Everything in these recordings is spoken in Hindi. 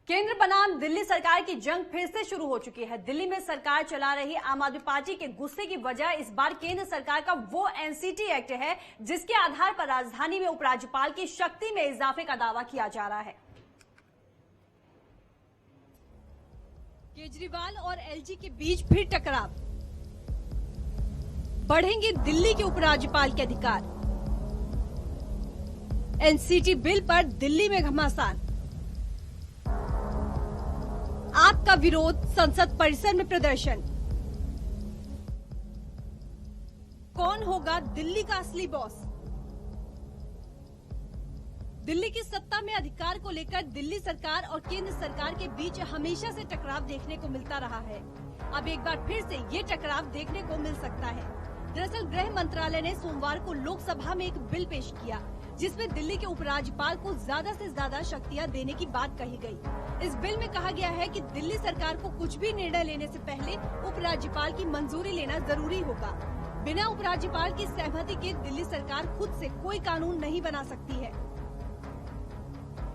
केंद्र बनाम दिल्ली सरकार की जंग फिर से शुरू हो चुकी है। दिल्ली में सरकार चला रही आम आदमी पार्टी के गुस्से की वजह इस बार केंद्र सरकार का वो एनसीटी एक्ट है जिसके आधार पर राजधानी में उपराज्यपाल की शक्ति में इजाफे का दावा किया जा रहा है। केजरीवाल और एलजी के बीच फिर टकराव, बढ़ेंगे दिल्ली के उपराज्यपाल के अधिकार। एनसीटी बिल पर दिल्ली में घमासान, आपका विरोध, संसद परिसर में प्रदर्शन। कौन होगा दिल्ली का असली बॉस? दिल्ली की सत्ता में अधिकार को लेकर दिल्ली सरकार और केंद्र सरकार के बीच हमेशा से टकराव देखने को मिलता रहा है। अब एक बार फिर से ये टकराव देखने को मिल सकता है। दरअसल गृह मंत्रालय ने सोमवार को लोकसभा में एक बिल पेश किया जिसमें दिल्ली के उपराज्यपाल को ज्यादा से ज्यादा शक्तियां देने की बात कही गई। इस बिल में कहा गया है कि दिल्ली सरकार को कुछ भी निर्णय लेने से पहले उपराज्यपाल की मंजूरी लेना जरूरी होगा। बिना उपराज्यपाल की सहमति के दिल्ली सरकार खुद से कोई कानून नहीं बना सकती है।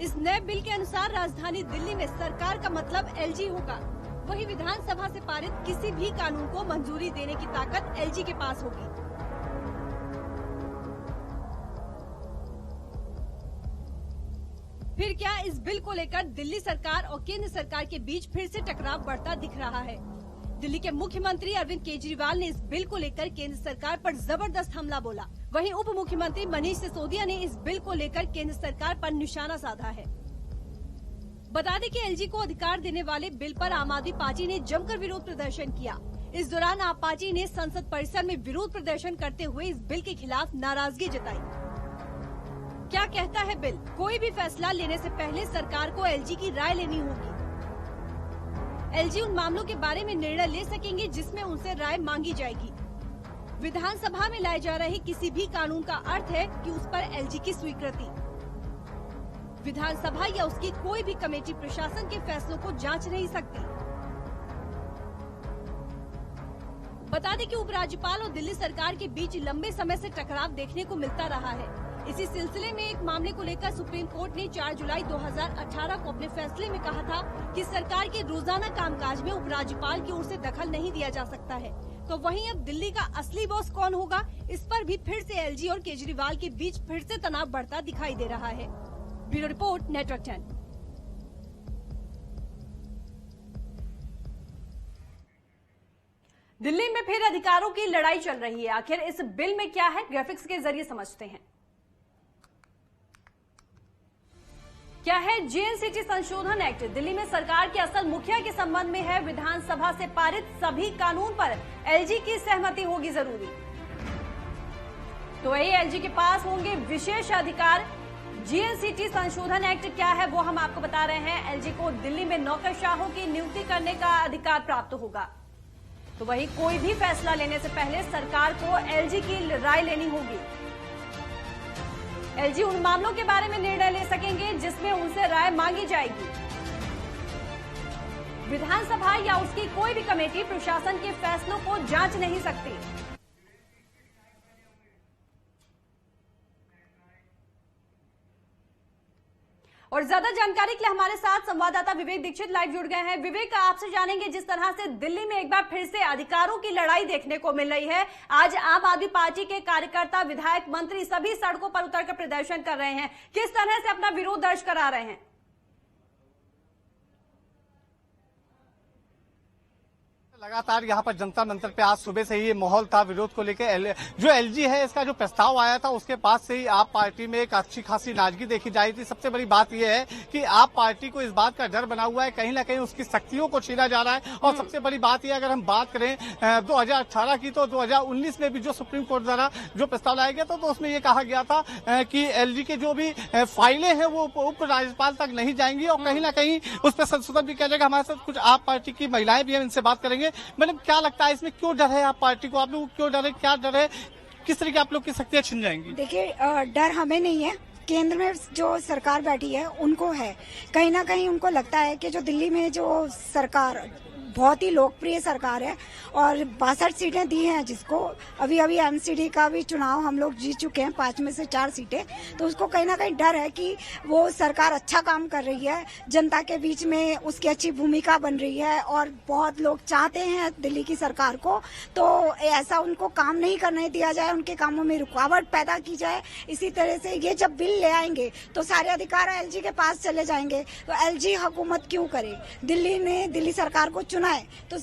इस नए बिल के अनुसार राजधानी दिल्ली में सरकार का मतलब एलजी होगा। वहीं विधानसभा से पारित किसी भी कानून को मंजूरी देने की ताकत एलजी के पास होगी। फिर क्या इस बिल को लेकर दिल्ली सरकार और केंद्र सरकार के बीच फिर से टकराव बढ़ता दिख रहा है? दिल्ली के मुख्यमंत्री अरविंद केजरीवाल ने इस बिल को लेकर केंद्र सरकार पर जबरदस्त हमला बोला। वहीं उप मुख्यमंत्री मनीष सिसोदिया ने इस बिल को लेकर केंद्र सरकार पर निशाना साधा है। बता दें कि एलजी को अधिकार देने वाले बिल पर आम आदमी पार्टी ने जमकर विरोध प्रदर्शन किया। इस दौरान आप पार्टी ने संसद परिसर में विरोध प्रदर्शन करते हुए इस बिल के खिलाफ नाराजगी जताई। क्या कहता है बिल? कोई भी फैसला लेने से पहले सरकार को एलजी की राय लेनी होगी। एलजी उन मामलों के बारे में निर्णय ले सकेंगे जिसमें उनसे राय मांगी जाएगी। विधानसभा में लाए जा रहे किसी भी कानून का अर्थ है कि उस पर एलजी की स्वीकृति। विधानसभा या उसकी कोई भी कमेटी प्रशासन के फैसलों को जांच नहीं सकती। बता दें कि उपराज्यपाल और दिल्ली सरकार के बीच लंबे समय से टकराव देखने को मिलता रहा है। इसी सिलसिले में एक मामले को लेकर सुप्रीम कोर्ट ने 4 जुलाई 2018 को अपने फैसले में कहा था कि सरकार के रोजाना कामकाज में उपराज्यपाल की ओर से दखल नहीं दिया जा सकता है। तो वहीं अब दिल्ली का असली बॉस कौन होगा, इस पर भी फिर से एलजी और केजरीवाल के बीच फिर से तनाव बढ़ता दिखाई दे रहा है। Bureau report, network 10। दिल्ली में फिर अधिकारों की लड़ाई चल रही है। आखिर इस बिल में क्या है, ग्राफिक्स के जरिए समझते हैं। क्या है जेएनसीटी संशोधन एक्ट? दिल्ली में सरकार के असल मुखिया के संबंध में है। विधानसभा से पारित सभी कानून पर एलजी की सहमति होगी जरूरी। तो वही एलजी के पास होंगे विशेष अधिकार। जेएनसीटी संशोधन एक्ट क्या है वो हम आपको बता रहे हैं। एलजी को दिल्ली में नौकरशाहों की नियुक्ति करने का अधिकार प्राप्त होगा। तो वही कोई भी फैसला लेने से पहले सरकार को एलजी की राय लेनी होगी। एलजी उन मामलों के बारे में निर्णय ले सकेंगे जिसमें उनसे राय मांगी जाएगी। विधानसभा या उसकी कोई भी कमेटी प्रशासन के फैसलों को जांच नहीं सकती। और ज्यादा जानकारी के लिए हमारे साथ संवाददाता विवेक दीक्षित लाइव जुड़ गए हैं। विवेक, आपसे जानेंगे, जिस तरह से दिल्ली में एक बार फिर से अधिकारों की लड़ाई देखने को मिल रही है, आज आम आदमी पार्टी के कार्यकर्ता, विधायक, मंत्री सभी सड़कों पर उतरकर प्रदर्शन कर रहे हैं। किस तरह से अपना विरोध दर्ज करा रहे हैं? लगातार यहाँ पर जनता मंत्र पे आज सुबह से ही ये माहौल था विरोध को लेकर। जो एलजी है इसका जो प्रस्ताव आया था उसके पास से ही आप पार्टी में एक अच्छी खासी नाराजगी देखी जा रही थी। सबसे बड़ी बात यह है कि आप पार्टी को इस बात का डर बना हुआ है, कहीं ना कहीं उसकी शक्तियों को छीना जा रहा है। और सबसे बड़ी बात यह, अगर हम बात करें 2018 की, तो 2019 में भी जो सुप्रीम कोर्ट द्वारा जो प्रस्ताव लाया गया था तो उसमें ये कहा गया था कि एलजी के जो भी फाइलें हैं वो उप राज्यपाल तक नहीं जाएंगी और कहीं ना कहीं उस पर संशोधन भी किया जाएगा। हमारे साथ कुछ आप पार्टी की महिलाएं भी हैं, इनसे बात करेंगे। मैडम, क्या लगता है इसमें क्यों डर है आप पार्टी को? आप लोग क्यों डर है, क्या डर है, किस तरह की आप लोग की शक्तियां छिन जाएंगी? देखिए, डर हमें नहीं है, केंद्र में जो सरकार बैठी है उनको है। कहीं ना कहीं उनको लगता है कि जो दिल्ली में जो सरकार बहुत ही लोकप्रिय सरकार है और 62 सीटें दी हैं जिसको। अभी अभी एमसीडी का भी चुनाव हम लोग जीत चुके हैं, 5 में से 4 सीटें। तो उसको कहीं ना कहीं डर है कि वो सरकार अच्छा काम कर रही है, जनता के बीच में उसकी अच्छी भूमिका बन रही है और बहुत लोग चाहते हैं दिल्ली की सरकार को, तो ऐसा उनको काम नहीं करने दिया जाए, उनके कामों में रुकावट पैदा की जाए। इसी तरह से ये जब बिल ले आएंगे तो सारे अधिकार एलजी के पास चले जाएंगे। तो एलजी हुकूमत क्यों करे? दिल्ली ने दिल्ली सरकार को चुना है तो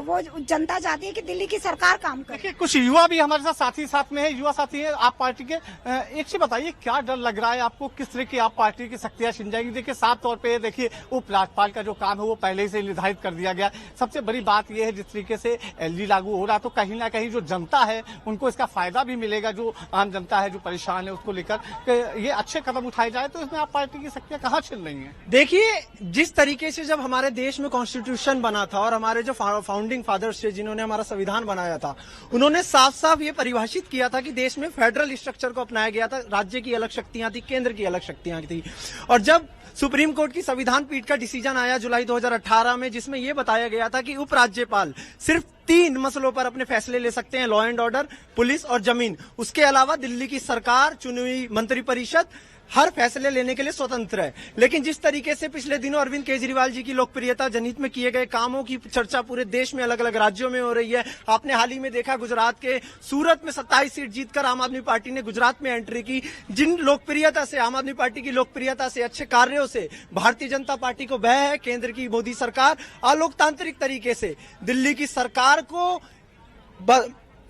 वो जनता चाहती है कि दिल्ली की सरकार काम करे। देखिए कुछ युवा भी हमारे साथ साथ में है, युवा साथी है आप पार्टी के। एक चीज बताइए, क्या डर लग रहा है आपको, किस तरह की आप पार्टी की शक्तियां छिन जाएंगी? देखिए साफ तौर पे देखिए उपराज्यपाल का जो काम है वो पहले से निर्धारित कर दिया गया। सबसे बड़ी बात यह है जिस तरीके से एलजी लागू हो रहा तो कहीं ना कहीं जो जनता है उनको इसका फायदा भी मिलेगा, जो आम जनता है जो परेशान है उसको लेकर ये अच्छे कदम उठाए जाए तो इसमें आप पार्टी की शक्तियां कहाँ छिन रही हैं? देखिए जिस तरीके से जब हमारे देश में कॉन्स्टिट्यूशन बना था और हमारे जो फाउंडिंग फादर्स थे जिन्होंने हमारा संविधान बनाया था, उन्होंने साफ साफ ये परिभाषित किया था कि देश में फेडरल स्ट्रक्चर को अपनाया गया था। राज्य की अलग शक्तियां थी, केंद्र की अलग शक्तियां थी। और जब सुप्रीम कोर्ट की संविधान पीठ का डिसीजन आया जुलाई 2018 में, जिसमें यह बताया गया था कि उपराज्यपाल सिर्फ 3 मसलों पर अपने फैसले ले सकते हैं, लॉ एंड ऑर्डर, पुलिस और जमीन। उसके अलावा दिल्ली की सरकार, चुनी हुई मंत्रिपरिषद हर फैसले लेने के लिए स्वतंत्र है। लेकिन जिस तरीके से पिछले दिनों अरविंद केजरीवाल जी की लोकप्रियता जनित में किए गए कामों की चर्चा पूरे देश में अलग अलग राज्यों में हो रही है। आपने हाल ही में देखा गुजरात के सूरत में 27 सीट जीतकर आम आदमी पार्टी ने गुजरात में एंट्री की। जिन लोकप्रियता से, आम आदमी पार्टी की लोकप्रियता से, अच्छे कार्यों से भारतीय जनता पार्टी को भय है, केंद्र की मोदी सरकार अलोकतांत्रिक तरीके से दिल्ली की सरकार को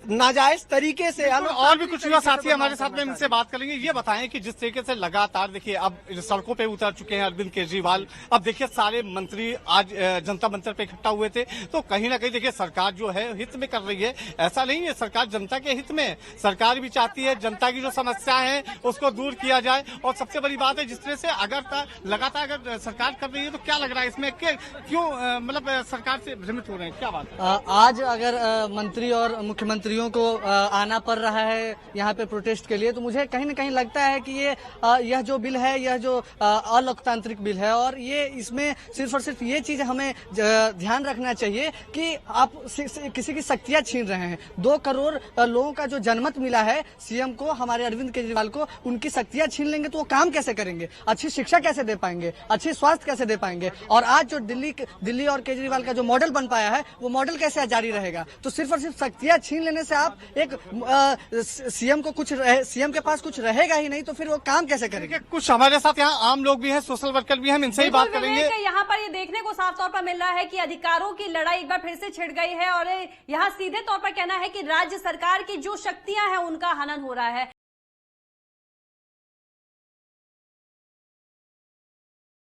नाजायज तरीके से। और भी कुछ युवा साथी हमारे साथ में इनसे बात करेंगे। ये बताएं कि जिस तरीके से लगातार देखिए अब सड़कों पे उतर चुके हैं अरविंद केजरीवाल, अब देखिए सारे मंत्री आज जनता मंच पे इकट्ठा हुए थे, तो कहीं ना कहीं देखिए सरकार जो है हित में कर रही है। ऐसा नहीं है, सरकार जनता के हित में, सरकार भी चाहती है जनता की जो समस्याएं हैं उसको दूर किया जाए। और सबसे बड़ी बात है जिस तरह से अगर लगातार अगर सरकार कर रही है तो क्या लग रहा है इसमें क्यों मतलब सरकार से भ्रमित हो रहे हैं, क्या बात? आज अगर मंत्री और मुख्यमंत्री को आना पड़ रहा है यहाँ पे प्रोटेस्ट के लिए, तो मुझे कहीं ना कहीं लगता है कि यह जो बिल है यह जो अलोकतांत्रिक बिल है और ये इसमें सिर्फ और सिर्फ ये चीज हमें ध्यान रखना चाहिए कि आप किसी की शक्तियां छीन रहे हैं। 2 करोड़ लोगों का जो जनमत मिला है सीएम को, हमारे अरविंद केजरीवाल को, उनकी शक्तियां छीन लेंगे तो वो काम कैसे करेंगे? अच्छी शिक्षा कैसे दे पाएंगे? अच्छी स्वास्थ्य कैसे दे पाएंगे? और आज जो दिल्ली और केजरीवाल का जो मॉडल बन पाया है वो मॉडल कैसे जारी रहेगा? तो सिर्फ और सिर्फ शक्तियां छीन लेने से आप एक सीएम के पास कुछ रहेगा ही नहीं, तो फिर वो काम कैसे करेंगे? कुछ हमारे साथ यहाँ आम लोग भी हैं, सोशल वर्कर भी हैं, हम इनसे ही बात करेंगे। यहाँ पर ये देखने को साफ तौर पर मिल रहा है कि अधिकारों की लड़ाई एक बार फिर से छिड़ गई है और यहाँ सीधे तौर पर कहना है कि राज्य सरकार की जो शक्तियां हैं उनका हनन हो रहा है।